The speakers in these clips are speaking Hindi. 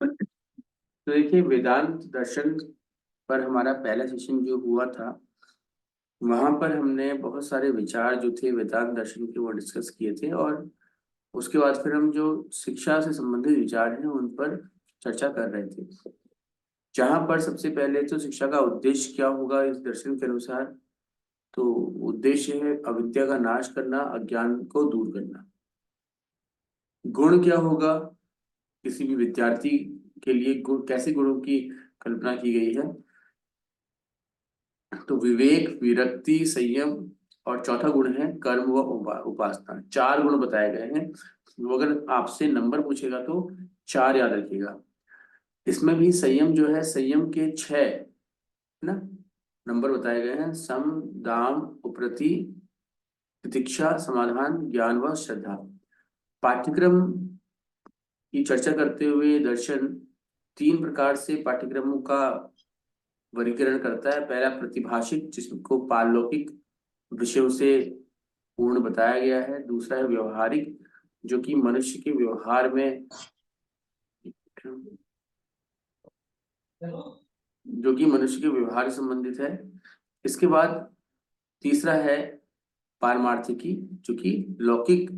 तो देखिए, वेदांत दर्शन पर हमारा पहला सेशन जो हुआ था, वहां पर हमने बहुत सारे विचार जो थे वेदांत दर्शन के वो डिस्कस किए थे। और उसके बाद फिर हम जो शिक्षा से संबंधित विचार हैं उन पर चर्चा कर रहे थे। जहां पर सबसे पहले तो शिक्षा का उद्देश्य क्या होगा इस दर्शन के अनुसार, तो उद्देश्य है अविद्या का नाश करना, अज्ञान को दूर करना। गुण क्या होगा, किसी भी विद्यार्थी के लिए गुण, कैसे गुणों की कल्पना की गई है, तो विवेक, विरक्ति, संयम, और चौथा गुण है कर्म व उपासना। चार गुण बताए गए हैं। वो अगर आपसे नंबर पूछेगा तो चार याद रखिएगा। इसमें भी संयम जो है, संयम के छह है ना नंबर बताए गए हैं: सम, दाम, उपरति, प्रतीक्षा, समाधान, ज्ञान व श्रद्धा। पाठ्यक्रम की चर्चा करते हुए दर्शन तीन प्रकार से पाठ्यक्रमों का वर्गीकरण करता है। पहला प्रतिभाषिक, जिसको पारलौकिक विषयों से पूर्ण बताया गया है। दूसरा है व्यवहारिक, जो कि मनुष्य के व्यवहार में, जो कि मनुष्य के व्यवहार से संबंधित है। इसके बाद तीसरा है पारमार्थिकी, जो कि लौकिक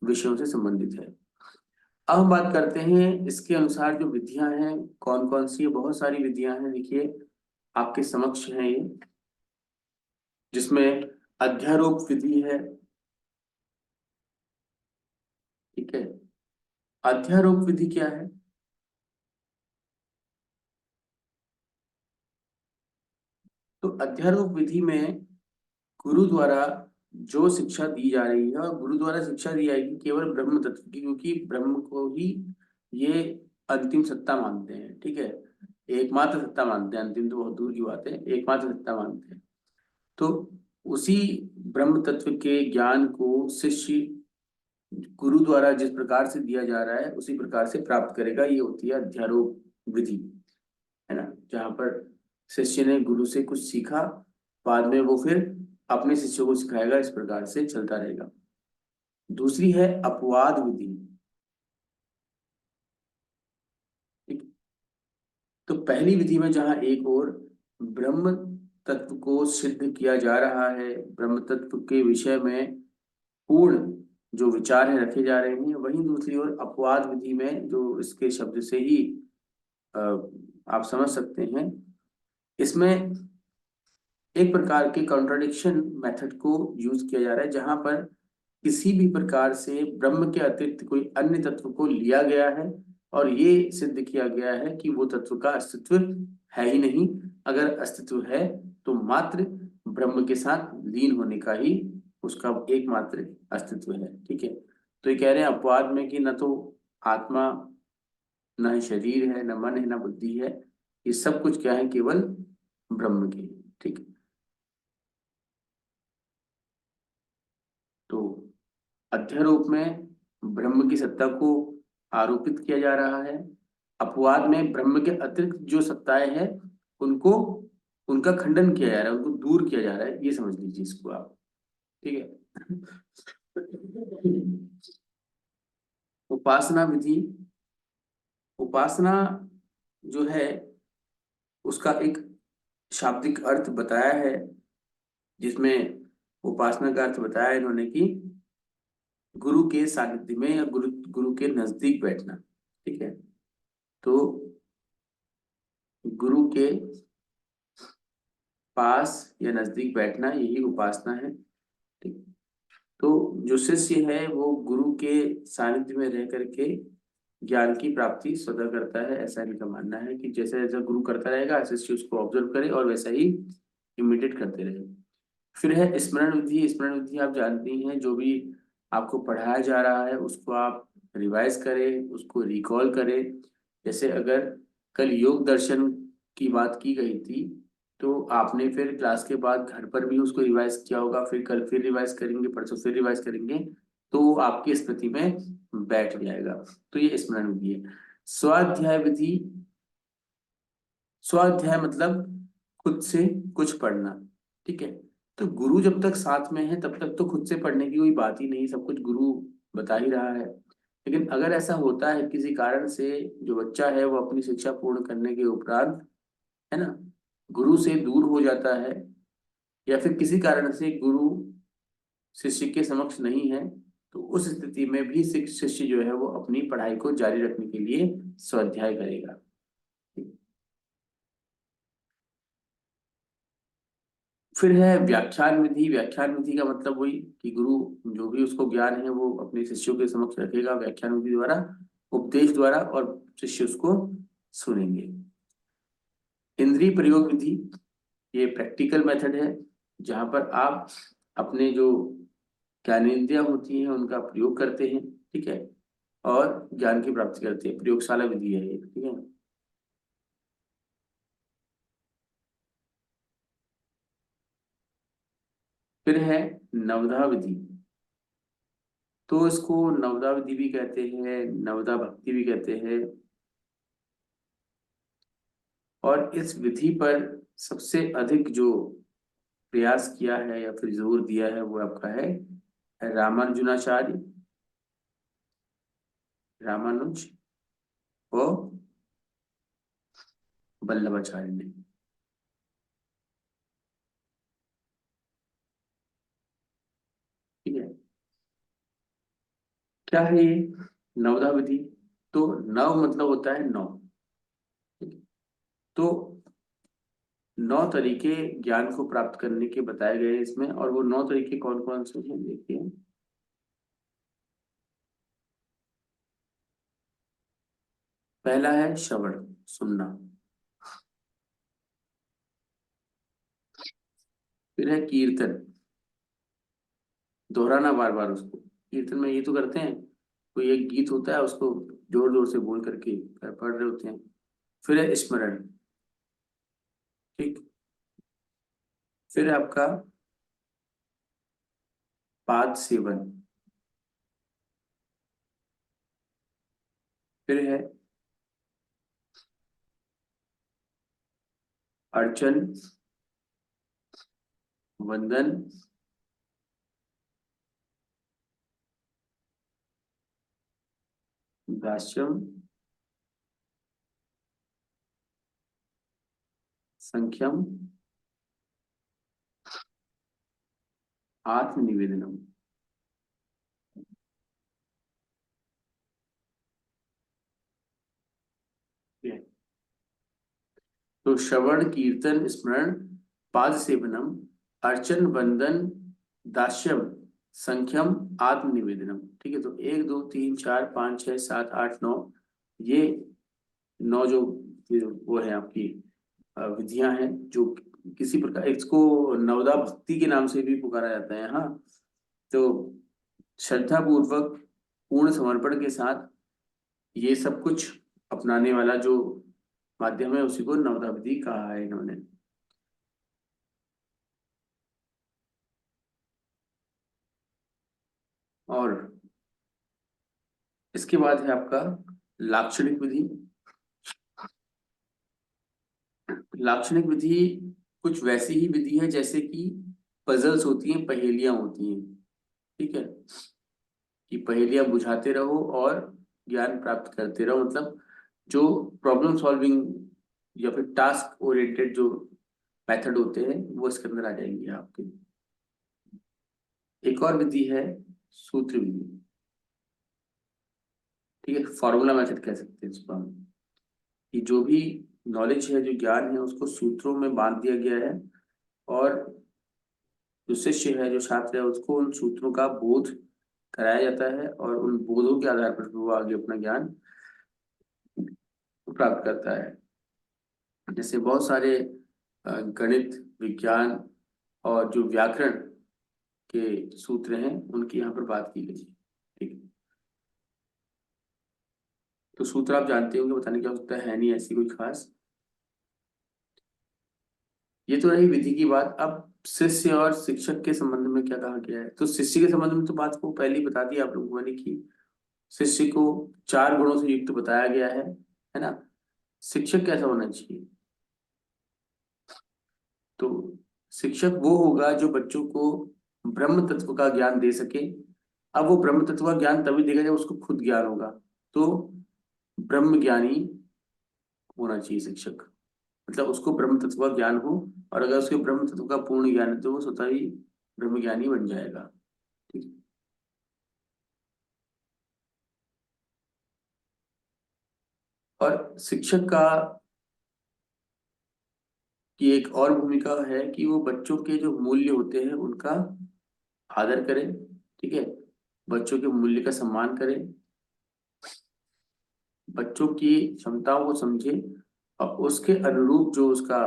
विषयों से संबंधित है। अब हम बात करते हैं इसके अनुसार जो विधियां हैं कौन कौन सी है। बहुत सारी विधियां हैं, देखिए आपके समक्ष हैं ये, जिसमें अध्यारोप विधि है। ठीक है, अध्यारोप विधि क्या है? तो अध्यारोप विधि में गुरु द्वारा जो शिक्षा दी जा रही है, और गुरु द्वारा शिक्षा दी जाएगी केवल ब्रह्म तत्व की, क्योंकि ब्रह्म को ही ये अंतिम सत्ता मानते हैं। ठीक है, एकमात्र सत्ता मानते हैं, अंतिम तो बहुत दूर की बात है, एकमात्र सत्ता मानते हैं। तो उसी ब्रह्म तत्व के ज्ञान को शिष्य गुरु द्वारा जिस प्रकार से दिया जा रहा है उसी प्रकार से प्राप्त करेगा। ये होती है अध्यारोप विधि, है ना, जहाँ पर शिष्य ने गुरु से कुछ सीखा, बाद में वो फिर अपने शिष्यों को सिखाएगा, इस प्रकार से चलता रहेगा। दूसरी है अपवाद विधि। ठीक, तो पहली विधि में जहाँ एक और ब्रह्म तत्व को सिद्ध किया जा रहा है, ब्रह्म तत्व के विषय में पूर्ण जो विचार है रखे जा रहे हैं, वहीं दूसरी ओर अपवाद विधि में, जो इसके शब्द से ही अ, आप समझ सकते हैं, इसमें एक प्रकार के कॉन्ट्रडिक्शन मेथड को यूज किया जा रहा है, जहां पर किसी भी प्रकार से ब्रह्म के अतिरिक्त कोई अन्य तत्व को लिया गया है और ये सिद्ध किया गया है कि वो तत्व का अस्तित्व है ही नहीं। अगर अस्तित्व है तो मात्र ब्रह्म के साथ लीन होने का ही उसका एकमात्र अस्तित्व है। ठीक है, तो ये कह रहे हैं अपवाद में कि न तो आत्मा, न ही शरीर है, न मन है, न बुद्धि है, ये सब कुछ क्या है, केवल ब्रह्म के। ठीक है, तो अध्यारोप में ब्रह्म की सत्ता को आरोपित किया जा रहा है। अपवाद में ब्रह्म के अतिरिक्त जो सत्ताएं हैं उनको, उनका खंडन किया जा रहा है, उनको दूर किया जा रहा है, ये समझ लीजिए इसको आप। ठीक है, उपासना विधि। उपासना जो है उसका एक शाब्दिक अर्थ बताया है, जिसमें उपासना का अर्थ बताया इन्होंने कि गुरु के सानिध्य में या गुरु गुरु के नजदीक बैठना। ठीक है, तो गुरु के पास या नजदीक बैठना, यही उपासना है। ठीक, तो जो शिष्य है वो गुरु के सानिध्य में रह करके ज्ञान की प्राप्ति स्वतः करता है। ऐसा इनका मानना है कि जैसे जैसा गुरु करता रहेगा शिष्य उसको ऑब्जर्व करे और वैसा ही इमिटेट करते रहे। फिर है स्मरण विधि। स्मरण विधि आप जानती हैं, जो भी आपको पढ़ाया जा रहा है उसको आप रिवाइज करें, उसको रिकॉल करें। जैसे अगर कल योग दर्शन की बात की गई थी, तो आपने फिर क्लास के बाद घर पर भी उसको रिवाइज किया होगा, फिर कल फिर रिवाइज करेंगे, परसों फिर रिवाइज करेंगे, तो वो आपकी स्मृति में बैठ जाएगा। तो ये स्मरण विधि है। स्वाध्याय विधि। स्वाध्याय मतलब खुद से कुछ पढ़ना। ठीक है, तो गुरु जब तक साथ में है तब तक तो खुद से पढ़ने की कोई बात ही नहीं, सब कुछ गुरु बता ही रहा है। लेकिन अगर ऐसा होता है किसी कारण से, जो बच्चा है वो अपनी शिक्षा पूर्ण करने के उपरांत, है ना, गुरु से दूर हो जाता है, या फिर किसी कारण से गुरु शिष्य के समक्ष नहीं है, तो उस स्थिति में भी शिष्य जो है वो अपनी पढ़ाई को जारी रखने के लिए स्वाध्याय करेगा। फिर है व्याख्यान विधि। व्याख्यान विधि का मतलब वही कि गुरु जो भी उसको ज्ञान है वो अपने शिष्यों के समक्ष रखेगा व्याख्यान विधि द्वारा, उपदेश द्वारा, और शिष्य उसको सुनेंगे। इंद्रिय प्रयोग विधि, ये प्रैक्टिकल मेथड है जहां पर आप अपने जो ज्ञानेंद्रियां होती हैं उनका प्रयोग करते हैं, ठीक है, और ज्ञान की प्राप्ति करते हैं। प्रयोगशाला विधि है ये, ठीक है। फिर है नवधा विधि। तो इसको नवधा विधि भी कहते हैं, नवधा भक्ति भी कहते हैं। और इस विधि पर सबसे अधिक जो प्रयास किया है या फिर जोर दिया है वो आपका है रामानुजाचार्य, रामानुज और वल्लभाचार्य ने। ठीक है, क्या है ये नवधा विधि? तो नव मतलब होता है नौ, ठीक है? तो 9 तरीके ज्ञान को प्राप्त करने के बताए गए हैं इसमें, और वो 9 तरीके कौन कौन से हैं देखिए। पहला है श्रवण, सुनना। फिर है कीर्तन, दोहराना बार बार उसको। कीर्तन में ये तो करते हैं, कोई एक गीत होता है उसको जोर जोर से बोल करके पढ़ रहे होते हैं। फिर है स्मरण, ठीक। फिर है आपका पाद सेवन। फिर है अर्चन, वंदन, दास्यम, संख्यम, आत्मनिवेदनम। तो श्रवण, कीर्तन, स्मरण, पाद सेवनम, अर्चन, वंदन, दास्यम, संख्यम, आत्मनिवेदनम। ठीक है, तो 1 2 3 4 5 6 7 8 9, ये 9 जो वो है आपकी विधियां हैं, जो किसी प्रकार, इसको नवदा भक्ति के नाम से भी पुकारा जाता है। हाँ, तो श्रद्धा पूर्वक पूर्ण समर्पण के साथ ये सब कुछ अपनाने वाला जो माध्यम है उसी को नवदा विधि कहा है इन्होंने। और इसके बाद है आपका लाक्षणिक विधि। लाक्षणिक विधि कुछ वैसी ही विधि है जैसे कि पजल्स होती हैं, पहेलियां होती हैं, ठीक है, कि पहेलियां बुझाते रहो और ज्ञान प्राप्त करते रहो। मतलब जो प्रॉब्लम सॉल्विंग या फिर टास्क ओरिएंटेड जो मेथड होते हैं वो इसके अंदर आ जाएंगे आपके। एक और विधि है सूत्र विधि, ठीक है, फॉर्मूला मेथड कह सकते हैं इसको हम, कि जो भी नॉलेज है, जो ज्ञान है, उसको सूत्रों में बांध दिया गया है, और जो शिष्य है, जो छात्र है, उसको उन सूत्रों का बोध कराया जाता है, और उन बोधों के आधार पर वो आगे अपना ज्ञान प्राप्त करता है। जैसे बहुत सारे गणित, विज्ञान और जो व्याकरण के सूत्र हैं उनकी यहाँ पर बात की गई है, ठीक है। तो सूत्र आप जानते होंगे, बताने की आवश्यकता है नहीं ऐसी कोई खास। ये तो रही विधि की बात। अब शिष्य और शिक्षक के संबंध में क्या कहा गया है, तो शिष्य के संबंध में तो बात को पहले ही बता दी आप लोगों ने कि शिष्य को 4 गुणों से युक्त बताया गया है ना। शिक्षक कैसा होना चाहिए? तो शिक्षक वो होगा जो बच्चों को ब्रह्म तत्व का ज्ञान दे सके, अब वो ब्रह्म तत्व का ज्ञान तभी देगा जब उसको खुद ज्ञान होगा। तो ब्रह्म ज्ञानी होना चाहिए शिक्षक, मतलब उसको ब्रह्म तत्व का ज्ञान हो, और अगर उसके ब्रह्म तत्व का पूर्ण ज्ञान है तो वो स्वतः ही ब्रह्म ज्ञानी बन जाएगा। ठीक है। और शिक्षक का की एक और भूमिका है कि वो बच्चों के जो मूल्य होते हैं उनका आदर करे। ठीक है। बच्चों के मूल्य का सम्मान करे, बच्चों की क्षमताओं को समझे, और उसके अनुरूप जो उसका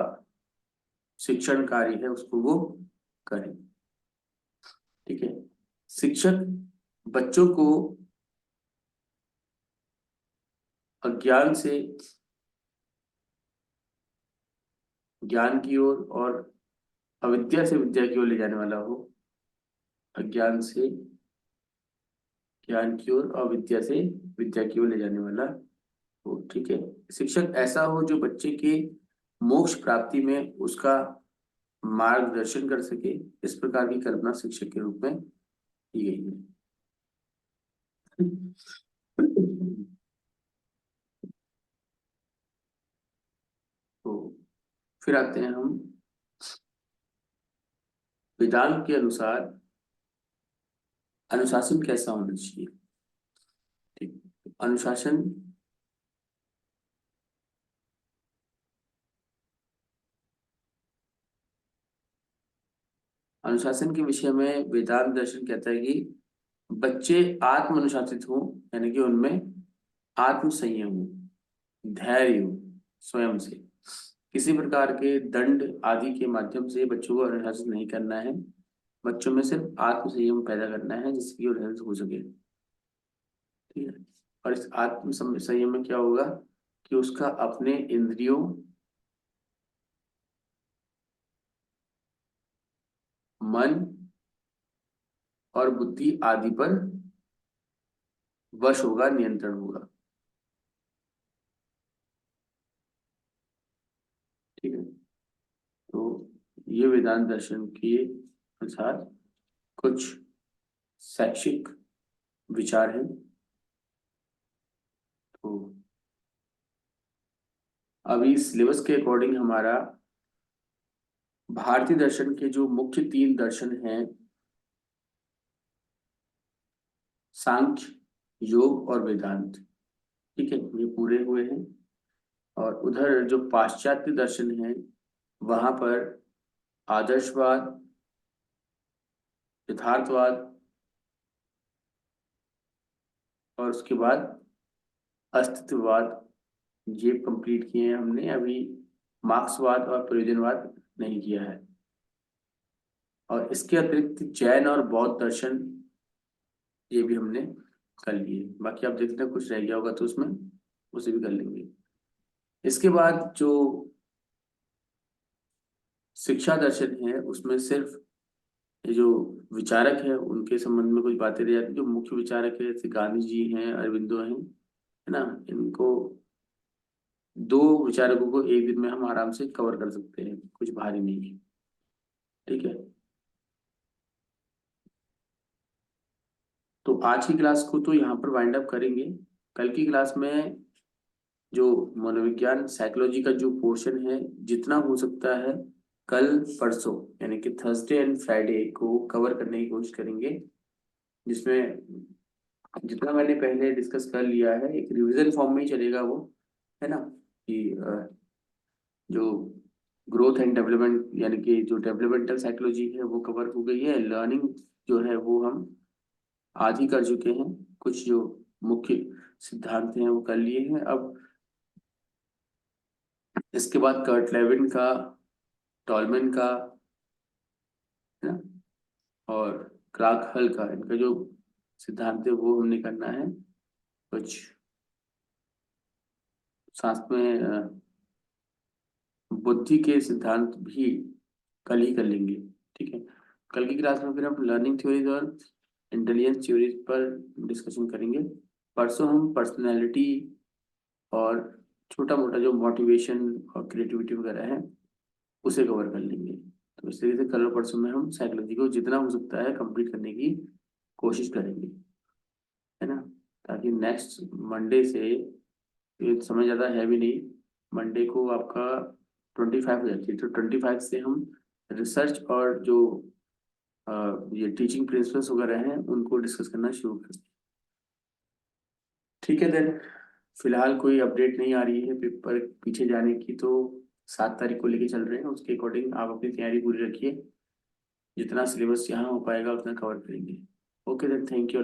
शिक्षण कार्य है उसको वो करे। ठीक है। शिक्षक बच्चों को अज्ञान से ज्ञान की ओर और अविद्या से विद्या की ओर ले जाने वाला हो, अज्ञान से ज्ञान की ओर और विद्या से विद्या की ओर ले जाने वाला हो। ठीक है। शिक्षक ऐसा हो जो बच्चे के मोक्ष प्राप्ति में उसका मार्गदर्शन कर सके, इस प्रकार की कल्पना शिक्षक के रूप में की गई है। तो फिर आते हैं हम वेदांत के अनुसार अनुशासन कैसा होना चाहिए। ठीक। अनुशासन, अनुशासन के विषय में वेदांत दर्शन कहता है कि बच्चे आत्म अनुशासित हो, यानी कि उनमें आत्म संयम हो, धैर्य हो, स्वयं से किसी प्रकार के दंड आदि के माध्यम से बच्चों को अनुशासित नहीं करना है। बच्चों में सिर्फ आत्म संयम पैदा करना है जिससे कि वो अनुशासित हो सके। ठीक है। और इस आत्म संयम में क्या होगा कि उसका अपने इंद्रियों, मन और बुद्धि आदि पर वश होगा, नियंत्रण होगा। ठीक है। तो ये वेदांत दर्शन के अनुसार कुछ शैक्षिक विचार हैं। तो अभी सिलेबस के अकॉर्डिंग हमारा भारतीय दर्शन के जो मुख्य तीन दर्शन हैं, सांख्य, योग और वेदांत, ठीक है, ये पूरे हुए हैं। और उधर जो पाश्चात्य दर्शन है वहां पर आदर्शवाद, यथार्थवाद और उसके बाद अस्तित्ववाद, ये कंप्लीट किए हैं हमने। अभी मार्क्सवाद और प्रयोजनवाद नहीं किया है। और इसके अतिरिक्त जैन और बौद्ध दर्शन ये भी हमने कर लिए। बाकी आप देखते हैं कुछ रह गया होगा तो उसमें उसे भी कर लेंगे। इसके बाद जो शिक्षा दर्शन है उसमें सिर्फ ये जो विचारक है उनके संबंध में कुछ बातें रह जाती। जो मुख्य विचारक है जैसे गांधी जी हैं, अरविंदो हैं, है ना, इनको दो विचारकों को एक दिन में हम आराम से कवर कर सकते हैं, कुछ भारी नहीं है। ठीक है। तो आज की क्लास को तो यहाँ पर वाइंड अप करेंगे। कल की क्लास में जो मनोविज्ञान साइकोलॉजी का जो पोर्शन है जितना हो सकता है कल परसों यानी कि थर्सडे एंड फ्राइडे को कवर करने की कोशिश करेंगे, जिसमें जितना मैंने पहले डिस्कस कर लिया है एक रिवीजन फॉर्म में ही चलेगा वो, है ना, कि जो ग्रोथ एंड डेवलपमेंट यानी कि जो डेवलपमेंटल साइकोलॉजी है वो कवर हो गई है। लर्निंग जो है वो हम आधी कर चुके हैं, कुछ जो मुख्य सिद्धांत हैं वो कर लिए हैं। अब इसके बाद कर्ट लेविन का, टॉलमैन का, है ना, और क्राक हल का, इनका जो सिद्धांत है वो हमने करना है। कुछ साथ में बुद्धि के सिद्धांत भी कल ही कर लेंगे। ठीक है। कल की क्लास में फिर हम लर्निंग थ्योरीज और इंटेलिजेंस थ्योरीज पर डिस्कशन करेंगे। परसों हम पर्सनैलिटी और छोटा मोटा जो मोटिवेशन और क्रिएटिविटी वगैरह है उसे कवर कर लेंगे। तो इस तरीके से कल और परसों में हम साइकोलॉजी को जितना हो सकता है कंप्लीट करने की कोशिश करेंगे, है ना, ताकि नेक्स्ट मंडे से, ये समय ज़्यादा है भी नहीं, मंडे को आपका 25 हो जाती है, तो 25 से हम रिसर्च और जो ये टीचिंग प्रिंसिपल्स वगैरह हैं उनको डिस्कस करना शुरू करें। ठीक है देन, फिलहाल कोई अपडेट नहीं आ रही है पेपर पीछे जाने की, तो 7 तारीख को लेके चल रहे हैं, उसके अकॉर्डिंग आप अपनी तैयारी पूरी रखिए, जितना सिलेबस यहाँ हो पाएगा उतना कवर करेंगे। Okay then, thank you.